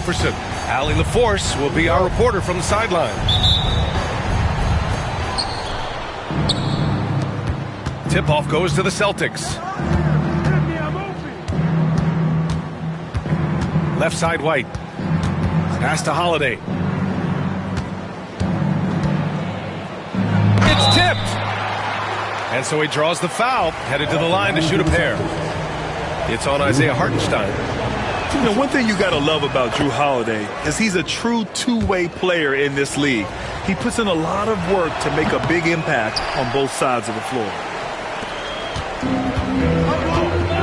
Jefferson. Allie LaForce will be our reporter from the sideline. Tip-off goes to the Celtics. Left side, White. Pass to Holiday. It's tipped. And so he draws the foul, headed to the line to shoot a pair. It's on Isaiah Hartenstein. You know, one thing you got to love about Jrue Holiday is he's a true two-way player in this league. He puts in a lot of work to make a big impact on both sides of the floor.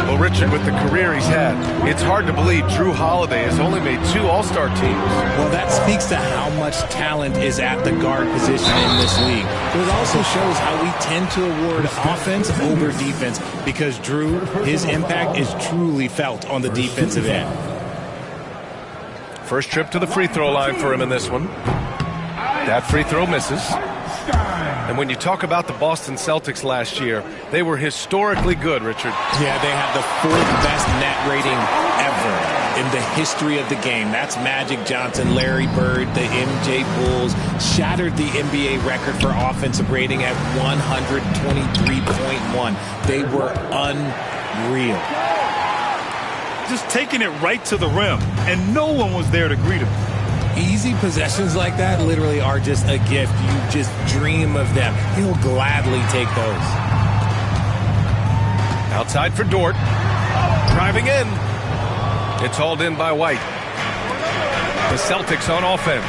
Well, Richard, with the career he's had, it's hard to believe Jrue Holiday has only made 2 All-Star teams. Well, that speaks to how much talent is at the guard position in this league. But it also shows how we tend to award offense over defense because Jrue, his impact is truly felt on the defensive end. First trip to the free throw line for him in this one. That free throw misses. And when you talk about the Boston Celtics last year, they were historically good, Richard. Yeah, they had the 4th best net rating ever in the history of the game. That's Magic Johnson, Larry Bird, the MJ Bulls. Shattered the NBA record for offensive rating at 123.1. They were unreal. Just taking it right to the rim, and no one was there to greet him. Easy possessions like that literally are just a gift. You just dream of them. He'll gladly take those. Outside for Dort. Driving in. It's hauled in by White. The Celtics on offense.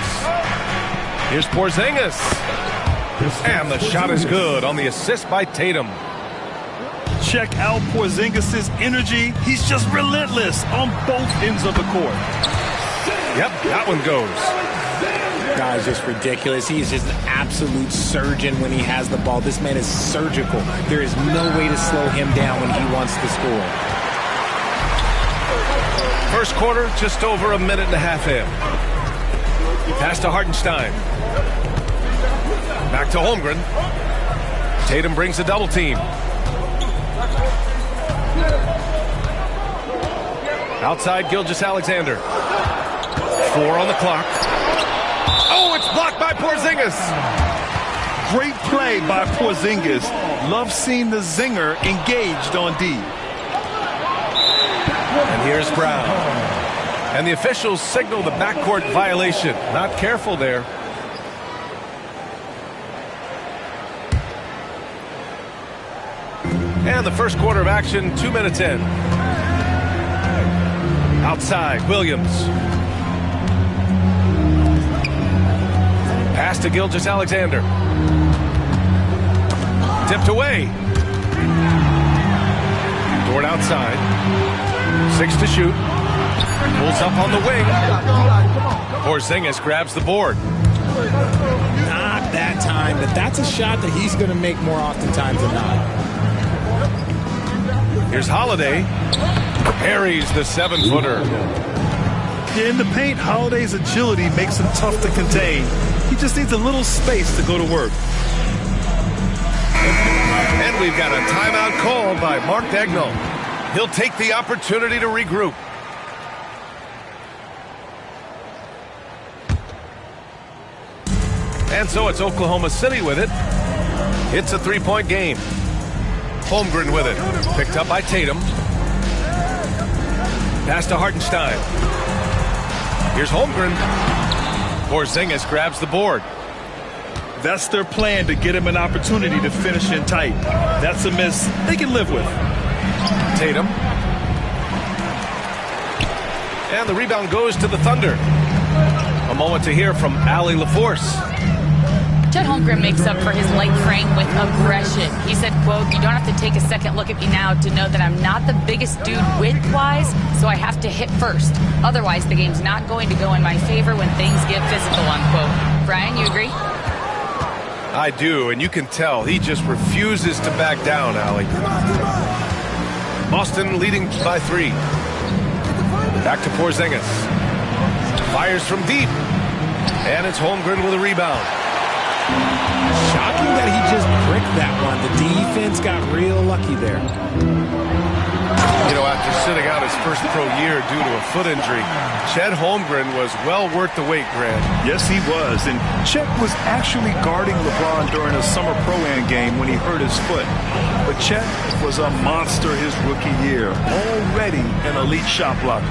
Here's Porzingis. And the shot is good on the assist by Tatum. Check out Porzingis' energy. He's just relentless on both ends of the court. Yep, that one goes. Guy's just ridiculous. He's just an absolute surgeon when he has the ball. This man is surgical. There is no way to slow him down when he wants to score. First quarter, just over a minute and a half in. Pass to Hartenstein. Back to Holmgren. Tatum brings a double team. Outside, Gilgeous-Alexander. 4 on the clock. Oh, it's blocked by Porzingis. Great play by Porzingis. Love seeing the zinger engaged on D. And here's Brown. And the officials signal the backcourt violation. Not careful there. And the first quarter of action, 2 minutes in. Outside, Williams. Pass to Gilgeous-Alexander. Tipped away. Dort outside. 6 to shoot. Pulls up on the wing. Porzingis grabs the board. Not that time, but that's a shot that he's going to make more oftentimes than not. Here's Holiday. Parries the 7-footer. In the paint, Holiday's agility makes him tough to contain. He just needs a little space to go to work. And we've got a timeout called by Mark Daigneault. He'll take the opportunity to regroup. And so it's Oklahoma City with it. It's a 3-point game. Holmgren with it. Picked up by Tatum. Pass to Hartenstein. Here's Holmgren. Porzingis grabs the board. That's their plan, to get him an opportunity to finish in tight. That's a miss they can live with. Tatum. And the rebound goes to the Thunder. A moment to hear from Allie LaForce. Chet Holmgren makes up for his light frame with aggression. He said, quote, "You don't have to take a second look at me now to know that I'm not the biggest dude width-wise, so I have to hit first. Otherwise, the game's not going to go in my favor when things get physical," unquote. Brian, you agree? I do, and you can tell he just refuses to back down, Allie. Boston leading by 3. Back to Porzingis. Fires from deep. And it's Holmgren with a rebound. Shocking that he just bricked that one. The defense got real lucky there. You know, after sitting out his first pro year due to a foot injury, Chet Holmgren was well worth the wait, Grant. Yes, he was. And Chet was actually guarding LeBron during a summer Pro-Am game when he hurt his foot. But Chet was a monster his rookie year, already an elite shot blocker.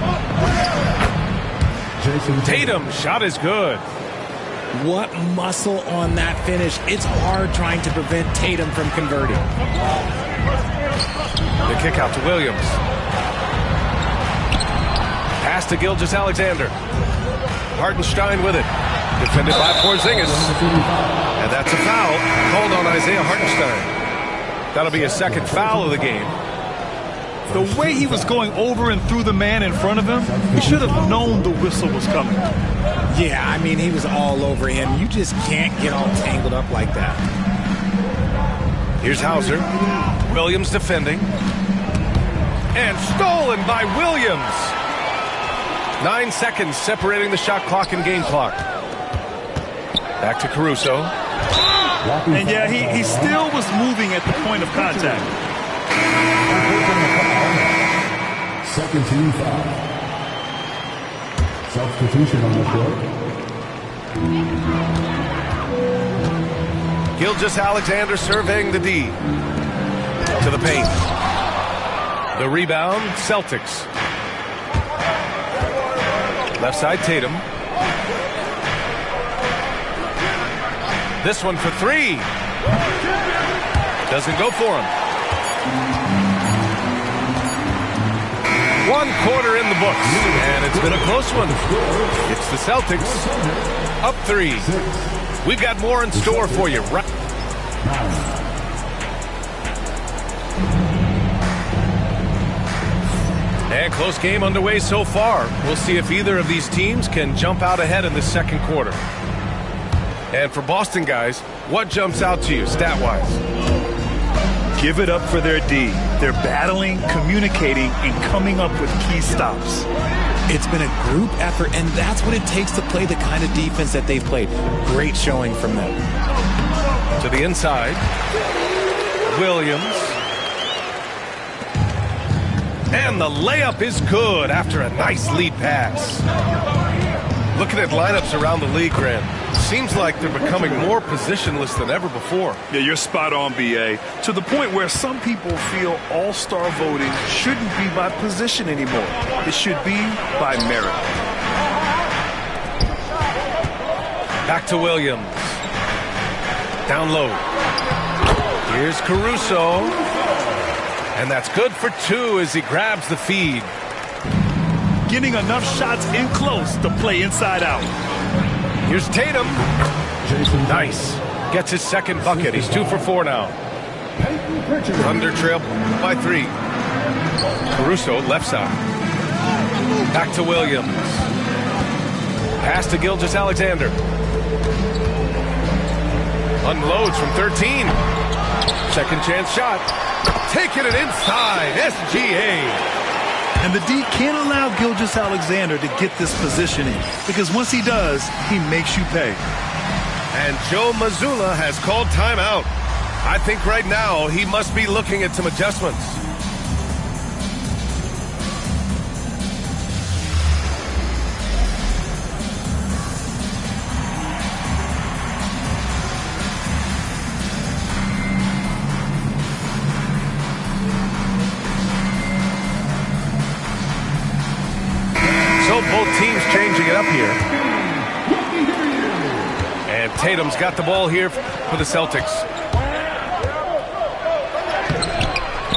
Tatum, shot is good. What muscle on that finish. It's hard trying to prevent Tatum from converting. The kick out to Williams. Pass to Gilgeous-Alexander. Hartenstein with it. Defended by Porzingis. And that's a foul called on Isaiah Hartenstein. That'll be a second foul of the game. The way he was going over and through the man in front of him, he should have known the whistle was coming. Yeah, I mean, he was all over him. You just can't get all tangled up like that. Here's Hauser. Williams defending. And stolen by Williams. 9 seconds separating the shot clock and game clock. Back to Caruso. And yeah, he still was moving at the point of contact. Second team foul. Substitution on the court. Gilgeous-Alexander surveying the D. To the paint. The rebound, Celtics. Left side, Tatum. This one for three. Doesn't go for him. 1 quarter in the books, and it's been a close one. It's the Celtics up 3. We've got more in store for you. And close game underway so far. We'll see if either of these teams can jump out ahead in the second quarter. And for Boston guys, what jumps out to you stat-wise? Give it up for their D. They're battling, communicating, and coming up with key stops. It's been a group effort, and that's what it takes to play the kind of defense that they've played. Great showing from them. To the inside. Williams. And the layup is good after a nice lead pass. Looking at lineups around the league, Grant, seems like they're becoming more positionless than ever before. Yeah, you're spot on, B.A. To the point where some people feel all-star voting shouldn't be by position anymore. It should be by merit. Back to Williams. Down low. Here's Caruso. And that's good for 2 as he grabs the feed. Getting enough shots in close to play inside out. Here's Tatum. Nice. Gets his second bucket. He's 2 for 4 now. Thunder trail by 3. Caruso, left side. Back to Williams. Pass to Gilgeous-Alexander. Unloads from 13. Second chance shot. Taking it inside. SGA. And the D can't allow Gilgeous-Alexander to get this positioning, because once he does, he makes you pay. And Joe Mazzulla has called timeout. I think right now he must be looking at some adjustments. Both teams changing it up here. And Tatum's got the ball here for the Celtics.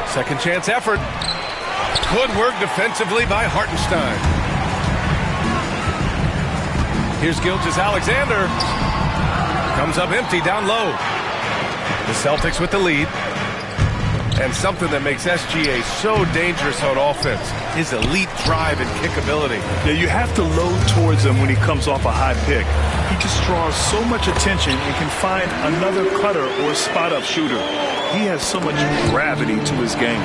Second chance effort. Good work defensively by Hartenstein. Here's Gilgeous-Alexander. Comes up empty down low. The Celtics with the lead. And something that makes SGA so dangerous on offense, his elite drive and kick ability. Yeah, you have to load towards him when he comes off a high pick. He just draws so much attention and can find another cutter or spot-up shooter. He has so much gravity to his game.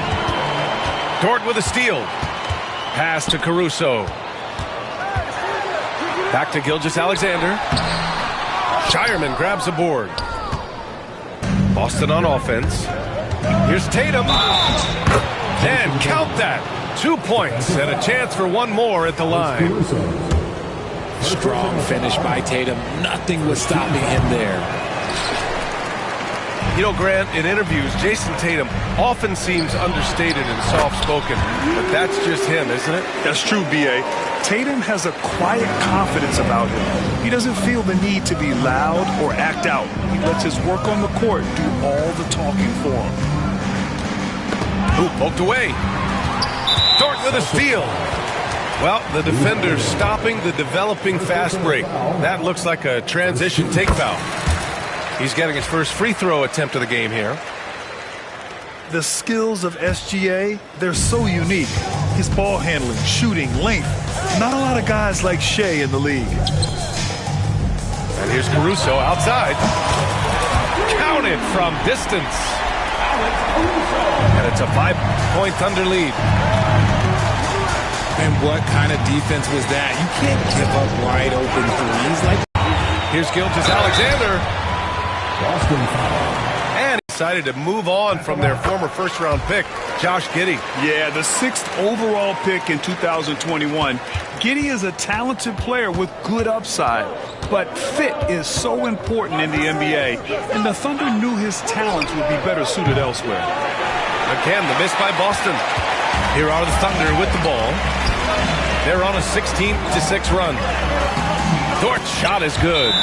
Dort with a steal. Pass to Caruso. Back to Gilgeous-Alexander. Shireman grabs the board. Boston on offense. Here's Tatum. And count that. 2 points and a chance for one more at the line. Strong finish by Tatum. Nothing was stopping him there. You know, Grant, in interviews, Jason Tatum often seems understated and soft-spoken, but that's just him, isn't it? That's true, B.A. Tatum has a quiet confidence about him. He doesn't feel the need to be loud or act out. He lets his work on the court do all the talking for him. Ooh, poked away. Dort with a steal. Well, the defender's stopping the developing fast break. That looks like a transition take foul. He's getting his first free throw attempt of the game here. The skills of SGA, they're so unique. His ball handling, shooting, length. Not a lot of guys like Shea in the league. And here's Caruso outside. Counted from distance. And it's a 5-point Thunder lead. And what kind of defense was that? You can't give up wide open threes like that. Here's Gilgeous-Alexander. Boston foul. And decided to move on from their former first-round pick, Josh Giddey. Yeah, the 6th overall pick in 2021. Giddey is a talented player with good upside, but fit is so important in the NBA, and the Thunder knew his talents would be better suited elsewhere. Again, the miss by Boston. Here are the Thunder with the ball. They're on a 16-6 run. Dort's shot is good.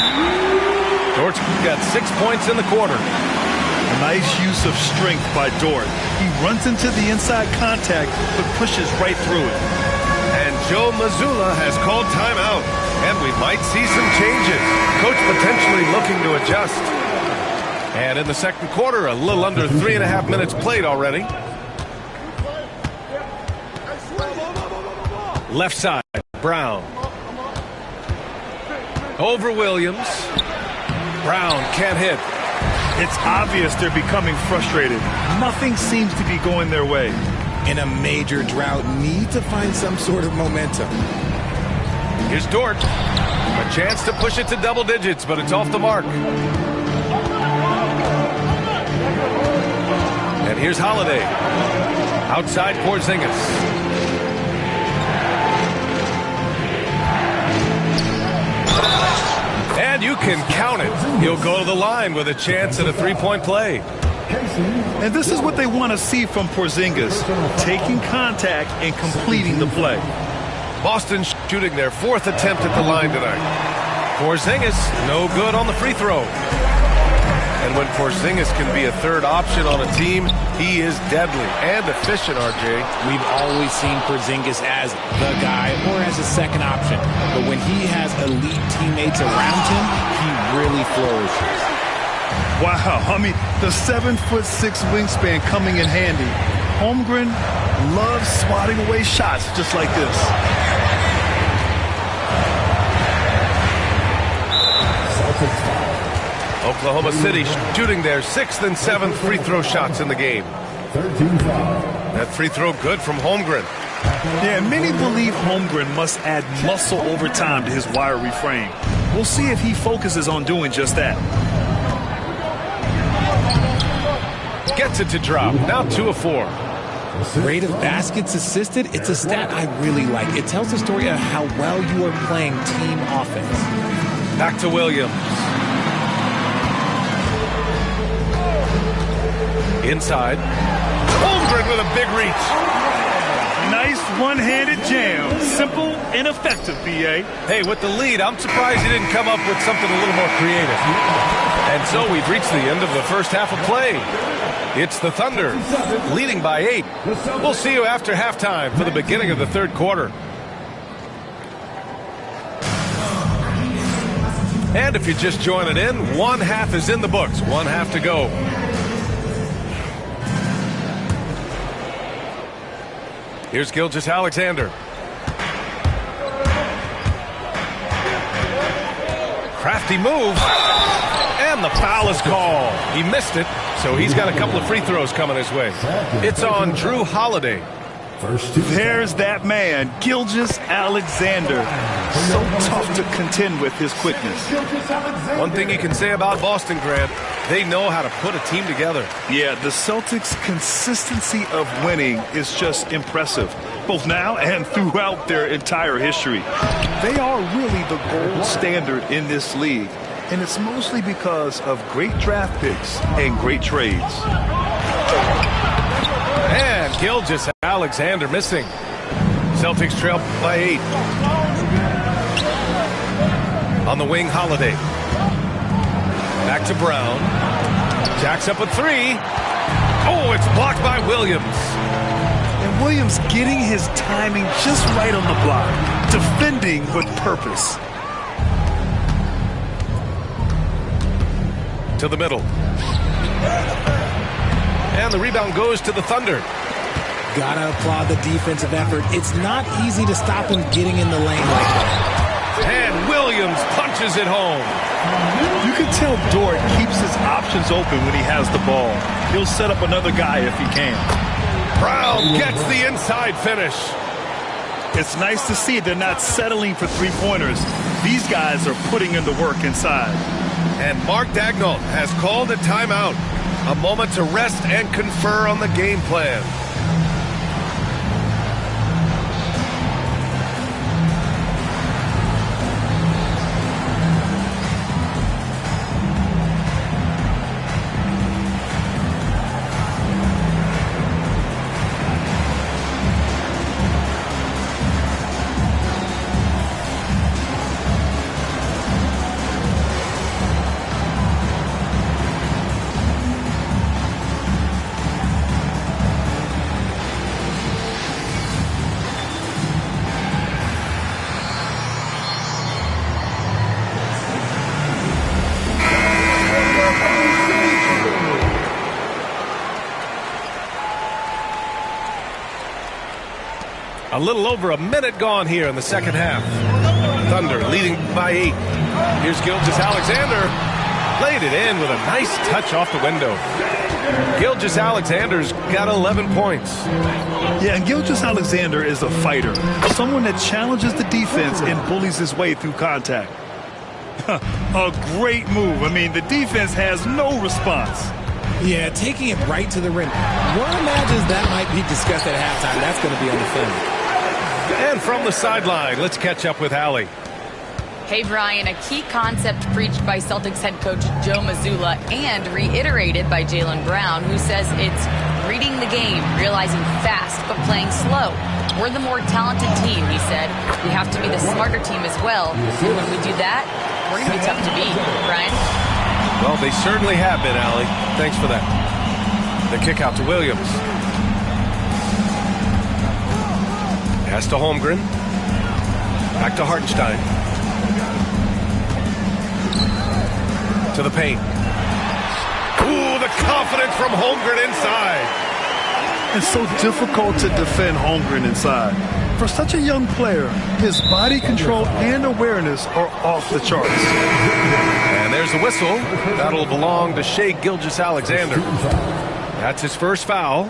Dort's got 6 points in the quarter. A nice use of strength by Dort. He runs into the inside contact, but pushes right through it. And Joe Mazzulla has called timeout. And we might see some changes. Coach potentially looking to adjust. And in the second quarter, a little under 3.5 minutes played already. Left side, Brown. Over Williams. Brown can't hit. It's obvious they're becoming frustrated. Nothing seems to be going their way. In a major drought, need to find some sort of momentum. Here's Dort. A chance to push it to double digits, but it's off the mark. And here's Holiday. Outside Porzingis. And you can count it. He'll go to the line with a chance at a three-point play. And this is what they want to see from Porzingis, taking contact and completing the play. Boston shooting their 4th attempt at the line tonight. Porzingis, no good on the free throw. And when Porzingis can be a third option on a team, he is deadly and efficient, RJ. We've always seen Porzingis as the guy or as a second option. But when he has elite teammates around him, he really flourishes. Wow, I mean, the 7'6" wingspan coming in handy. Holmgren loves swatting away shots just like this. Oklahoma City shooting their 6th and 7th free throw shots in the game. 13 foul. That free throw good from Holmgren. Yeah, many believe Holmgren must add muscle over time to his wiry frame. We'll see if he focuses on doing just that. Gets it to drop. Now 2 of 4. Rate of baskets assisted, it's a stat I really like. It tells the story of how well you are playing team offense. Back to Williams. Inside. Holmgren with a big reach. Nice one-handed jam. Simple and effective, B.A. Hey, with the lead, I'm surprised he didn't come up with something a little more creative. And so we've reached the end of the first half of play. It's the Thunder leading by 8. We'll see you after halftime for the beginning of the third quarter. And if you're just joining in, 1 half is in the books. 1 half to go. Here's Gilgeous-Alexander. Crafty move. And the foul is called. He missed it, so he's got a couple of free throws coming his way. It's on Drew Holiday. First team. There's that man, Gilgeous-Alexander. So tough to contend with his quickness. One thing you can say about Boston, Grant, they know how to put a team together. Yeah, the Celtics' consistency of winning is just impressive, both now and throughout their entire history. They are really the gold standard in this league, and it's mostly because of great draft picks and great trades. And Gilgeous-Alexander missing. Celtics trail by 8. On the wing, Holiday. Back to Brown. Jacks up a 3. Oh, it's blocked by Williams. And Williams getting his timing just right on the block. Defending with purpose. To the middle. And the rebound goes to the Thunder. Gotta applaud the defensive effort. It's not easy to stop him getting in the lane like that. And Williams punches it home. You can tell Dort keeps his options open when he has the ball. He'll set up another guy if he can. Brown gets the inside finish. It's nice to see they're not settling for three-pointers. These guys are putting in the work inside. And Mark Daigneault has called a timeout. A moment to rest and confer on the game plan. A little over a minute gone here in the second half. Thunder leading by 8. Here's Gilgeous-Alexander. Played it in with a nice touch off the window. Gilgeous-Alexander's got 11 points. Yeah, and Gilgeous-Alexander is a fighter. Someone that challenges the defense and bullies his way through contact. A great move. I mean, the defense has no response. Yeah, taking it right to the rim. One imagines that might be discussed at halftime. That's going to be on the film. And from the sideline, let's catch up with Allie. Hey, Brian, a key concept preached by Celtics head coach Joe Mazzulla and reiterated by Jaylen Brown, who says it's reading the game, realizing fast, but playing slow. We're the more talented team, he said. We have to be the smarter team as well. And when we do that, we're going to be tough to beat. Brian? Well, they certainly have been, Allie. Thanks for that. The kick out to Williams. Pass to Holmgren. Back to Hartenstein. To the paint. Ooh, the confidence from Holmgren inside. It's so difficult to defend Holmgren inside. For such a young player, his body control and awareness are off the charts. And there's the whistle. That'll belong to Shai Gilgeous-Alexander. That's his first foul.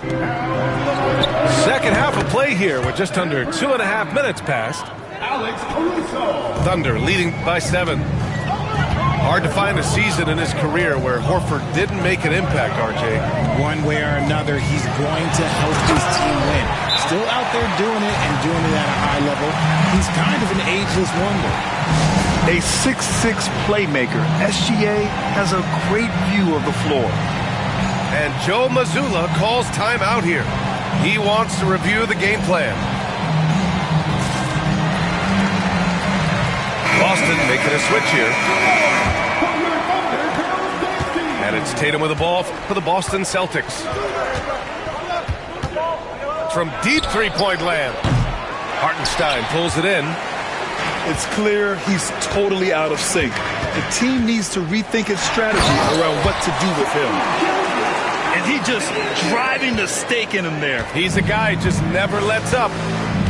Second half of play here with just under 2.5 minutes passed. Thunder leading by 7. Hard to find a season in his career where Horford didn't make an impact, RJ. One way or another, he's going to help his team win. Still out there doing it and doing it at a high level. He's kind of an ageless wonder. A 6'6" playmaker, SGA has a great view of the floor. And Joe Mazzulla calls timeout here. He wants to review the game plan. Boston making a switch here. And it's Tatum with the ball for the Boston Celtics. From deep three-point land. Hartenstein pulls it in. It's clear he's totally out of sync. The team needs to rethink its strategy around what to do with him. And he just driving the stake in him there. He's a guy who just never lets up.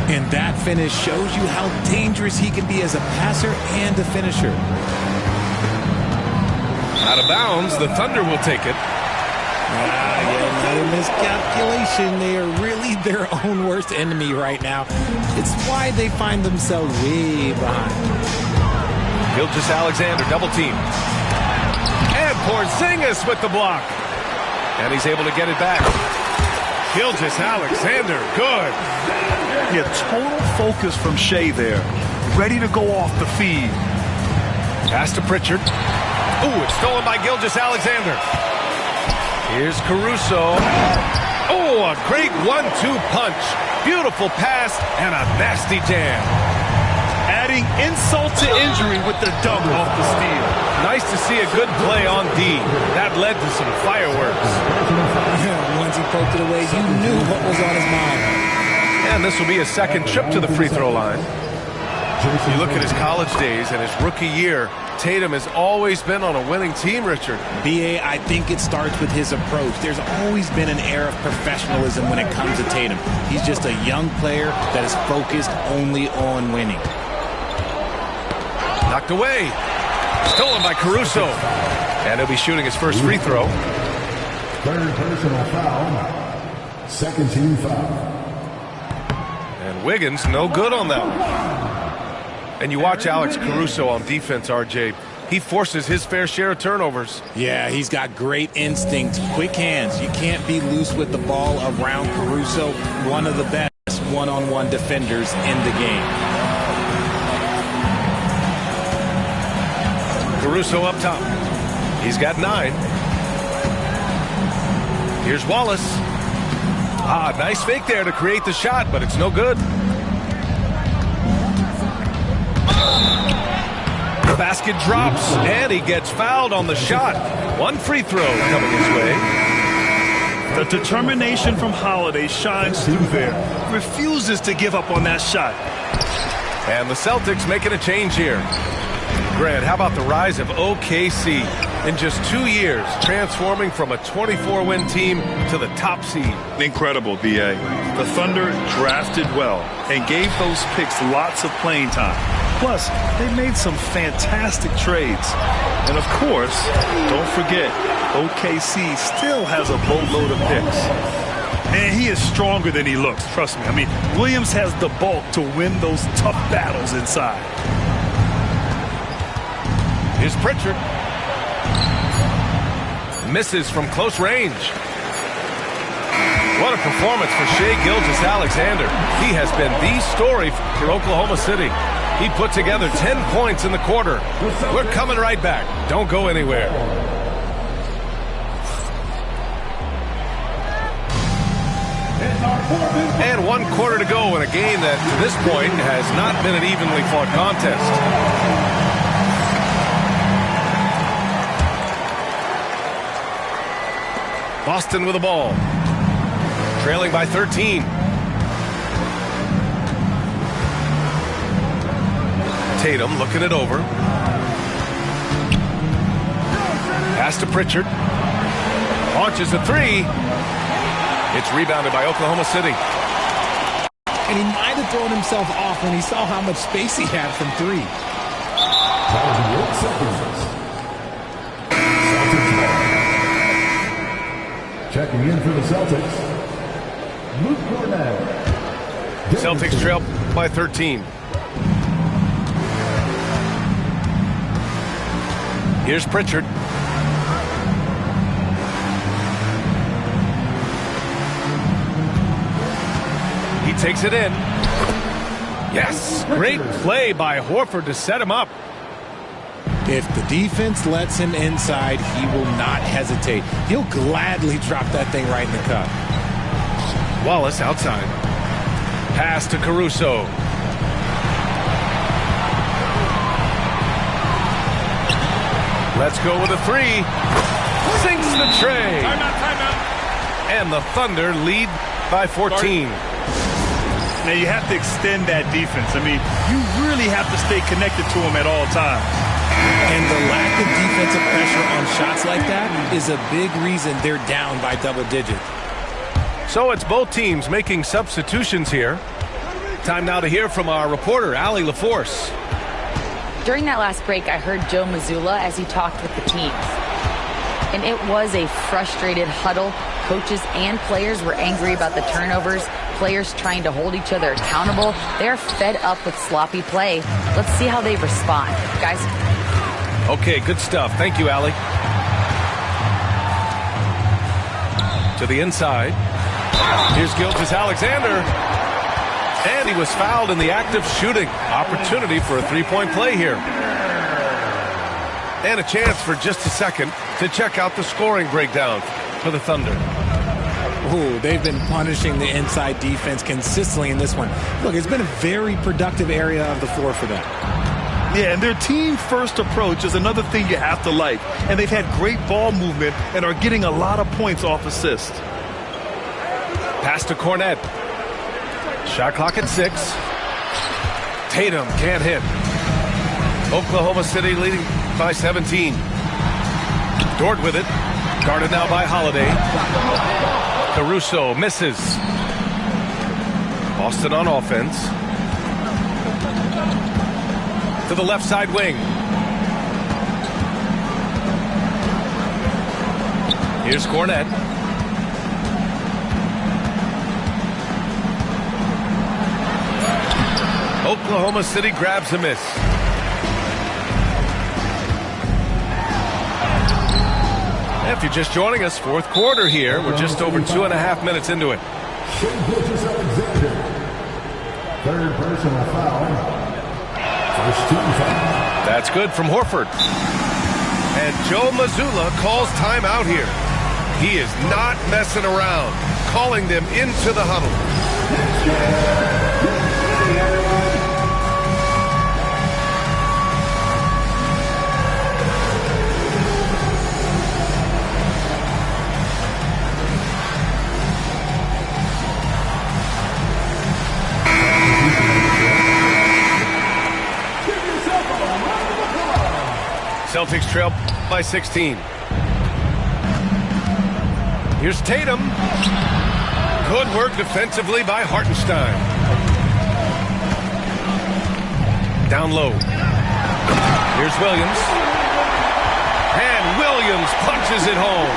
And that finish shows you how dangerous he can be as a passer and a finisher. Out of bounds, the Thunder will take it. Another miscalculation. They are really be their own worst enemy right now. It's why they find themselves way behind. Gilgeous-Alexander double team. And Porzingis with the block. And he's able to get it back. Gilgeous-Alexander, good. Yeah, total focus from Shea there. Ready to go off the feed. Pass to Pritchard. Ooh, it's stolen by Gilgeous-Alexander. Here's Caruso. Oh, a great 1-2 punch. Beautiful pass and a nasty jam. Adding insult to injury with the dunk off the steal. Nice to see a good play on D. That led to some fireworks. Once he poked it away, you knew what was on his mind. And this will be his second trip to the free throw line. You look at his college days and his rookie year, Tatum has always been on a winning team, Richard. B.A., I think it starts with his approach. There's always been an air of professionalism when it comes to Tatum. He's just a young player that is focused only on winning. Knocked away. Stolen by Caruso. And he'll be shooting his first free throw. Third personal foul. Second team foul. And Wiggins no good on that one. And you watch Alex Caruso on defense, RJ. He forces his fair share of turnovers. Yeah, he's got great instincts, quick hands. You can't be loose with the ball around Caruso, one of the best one-on-one defenders in the game. Caruso up top. He's got 9. Here's Wallace. Nice fake there to create the shot, but it's no good. The basket drops, and he gets fouled on the shot. One free throw coming his way. The determination from Holiday shines through there. Refuses to give up on that shot. And the Celtics making a change here. Grant, how about the rise of OKC? In just 2 years, transforming from a 24-win team to the top seed. Incredible, B.A. The Thunder drafted well and gave those picks lots of playing time. Plus, they made some fantastic trades. And of course, don't forget, OKC still has a boatload of picks. Man, he is stronger than he looks, trust me. I mean, Williams has the bulk to win those tough battles inside. Here's Pritchard. Misses from close range. What a performance for Shai Gilgeous-Alexander. He has been the story for Oklahoma City. He put together 10 points in the quarter. We're coming right back. Don't go anywhere. And 1 quarter to go in a game that, to this point, has not been an evenly fought contest. Boston with the ball. Trailing by 13. Tatum looking it over. Pass to Pritchard. Launches a 3. It's rebounded by Oklahoma City. And he might have thrown himself off when he saw how much space he had from 3. Checking in for the Celtics, Luke Cornett. Celtics trail by 13. Here's Pritchard. He takes it in. Yes, great play by Horford to set him up. If the defense lets him inside, he will not hesitate. He'll gladly drop that thing right in the cup. Wallace outside. Pass to Caruso. Let's go with a 3. Sinks the tray. Timeout. And the Thunder lead by 14. Now you have to extend that defense. I mean, you really have to stay connected to him at all times. And the lack of defensive pressure on shots like that is a big reason they're down by double digits. So it's both teams making substitutions here. Time now to hear from our reporter, Allie LaForce. During that last break, I heard Joe Mazzulla as he talked with the teams. and it was a frustrated huddle. Coaches and players were angry about the turnovers. Players trying to hold each other accountable. They're fed up with sloppy play. Let's see how they respond. Guys. Okay, good stuff. Thank you, Allie. To the inside. Here's Gilgeous-Alexander. And he was fouled in the act of shooting. Opportunity for a three-point play here. And a chance for just a second to check out the scoring breakdown for the Thunder. Ooh, they've been punishing the inside defense consistently in this one. Look, it's been a very productive area of the floor for them. Yeah, and their team-first approach is another thing you have to like. And they've had great ball movement and are getting a lot of points off assists. Pass to Kornet. Shot clock at 6. Tatum can't hit. Oklahoma City leading by 17. Dort with it. Guarded now by Holiday. Caruso misses. Boston on offense. To the left side wing. Here's Kornet. Oklahoma City grabs a miss. If you're just joining us, fourth quarter here. We're just over 2.5 minutes into it. Gilgeous-Alexander. Third personal foul. First team foul. That's good from Horford. And Joe Mazzulla calls timeout here. He is not messing around, calling them into the huddle. Celtics trail by 16. Here's Tatum. Good work defensively by Hartenstein. Down low. Here's Williams. And Williams punches it home.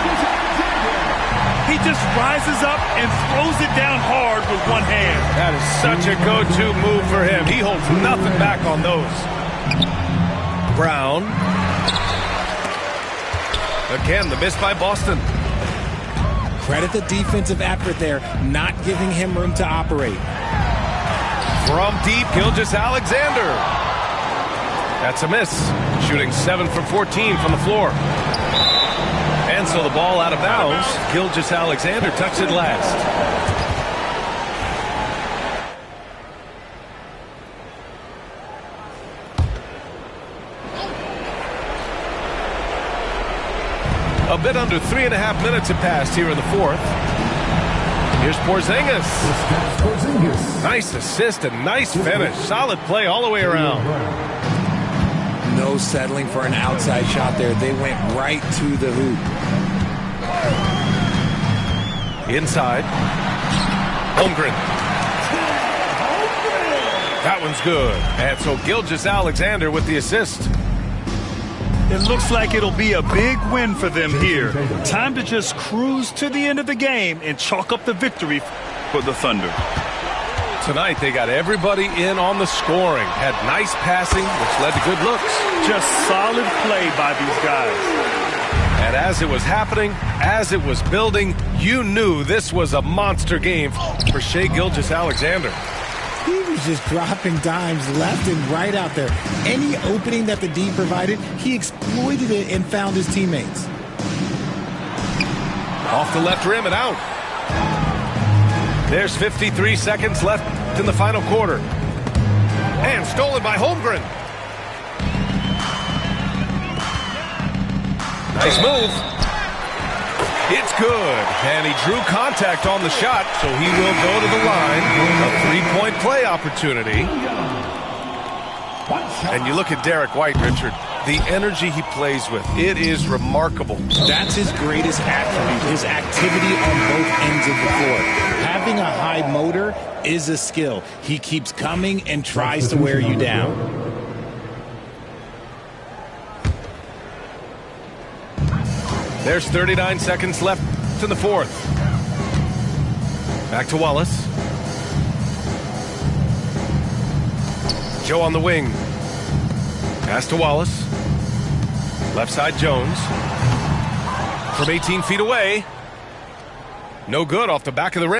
He just rises up and throws it down hard with one hand. That is such a go-to move for him. He holds nothing back on those. Brown. Again, the miss by Boston. Credit the defensive effort there, not giving him room to operate. From deep, Gilgeous-Alexander. That's a miss. Shooting 7 for 14 from the floor. And so the ball out of bounds. Gilgeous-Alexander touched it last. A bit under 3.5 minutes have passed here in the fourth. Here's Porzingis. Nice assist and nice finish. Solid play all the way around. No settling for an outside shot there. They went right to the hoop. Inside. Holmgren. That one's good. And so Gilgeous-Alexander with the assist. It looks like it'll be a big win for them here. Time to just cruise to the end of the game and chalk up the victory for the Thunder. Tonight they got everybody in on the scoring. Had nice passing, which led to good looks. Just solid play by these guys. And as it was happening, as it was building, you knew this was a monster game for Shai Gilgeous-Alexander. He was just dropping dimes left and right out there. Any opening that the D provided, he exploited it and found his teammates. Off the left rim and out. There's 53 seconds left in the final quarter. And stolen by Holmgren. Nice move. It's good. And he drew contact on the shot, so he will go to the line. A three-point play opportunity. And you look at Derek White, Richard. The energy he plays with, it is remarkable. That's his greatest attribute, his activity on both ends of the floor. Having a high motor is a skill. He keeps coming and tries to wear you down. There's 39 seconds left in the fourth. Back to Wallace. Joe on the wing. Pass to Wallace. Left side Jones. From 18 feet away. No good off the back of the rim.